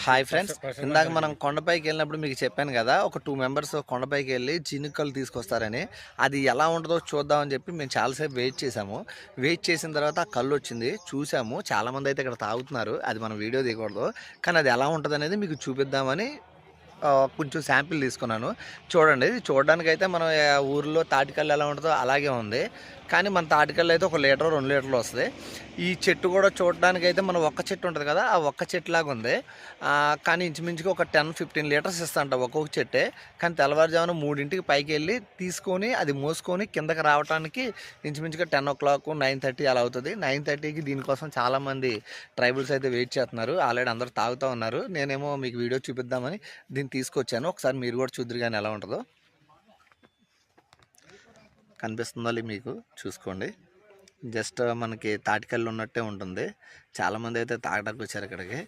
Hi friends, ఇందాక మనం కొండపైకి వెళ్ళినప్పుడు మీకు చెప్పాను కదా, ఒక 2 మెంబర్స్ కొండపైకి వెళ్ళి జినుకలు తీసుకొస్తారని. అది ఎలా ఉంటుందో చూద్దామని చెప్పి మేము చాలాసేపు వెయిట్ చేసాము. వెయిట్ చేసిన తర్వాత ఆ కళ్ళు వచ్చింది, చూసాము. చాలామంది అయితే ఇక్కడ తాగుతున్నారు. అది మనం వీడియో తీయకూడదు, కానీ అది ఎలా ఉంటుంది అనేది మీకు చూపిద్దామని కొంచెం శాంపిల్ తీసుకున్నాను. చూడండి, ఇది చూడడానికైతే మనం ఊర్లో తాటికల్లు ఎలా ఉంటుందో అలాగే ఉంది. కానీ మన తాటికల్లు అయితే 1 లీటర్ 2 లీటర్లు వస్తుంది. ఈ చెట్టు కూడా చూడడానికైతే మన ఒక్క చెట్టు ఉంటుంది కదా, ఆ ఒక్క చెట్టు లాగా ఉంది. కానీ ఇంచుమించుగా ఒక 10-15 లీటర్స్ ఇస్తాంట ఒక్కొక్క చెట్టే. కానీ తెల్లవారుజామున 3ంటికి పైకి వెళ్ళి తీసుకొని అది మోసుకొని కిందకి రావడానికి ఇంచుమించుగా 10 o'clock 9:30 అలా అవుతుంది. 9:30కి దీనికోసం చాలామంది ట్రైబల్స్ అయితే వెయిట్ చేస్తున్నారు. ఆల్రెడీ అందరూ తాగుతూ ఉన్నారు. నేనేమో మీకు వీడియో చూపిద్దామని దీన్ని తీసుకొచ్చాను. ఒకసారి మీరు కూడా చూద్దరు కానీ ఎలా ఉంటుందో. కనిపిస్తుందో మీకు చూసుకోండి. జస్ట్ మనకి తాటికల్లు ఉన్నట్టే ఉంటుంది. చాలామంది అయితే తాగడానికి వచ్చారు ఇక్కడికి.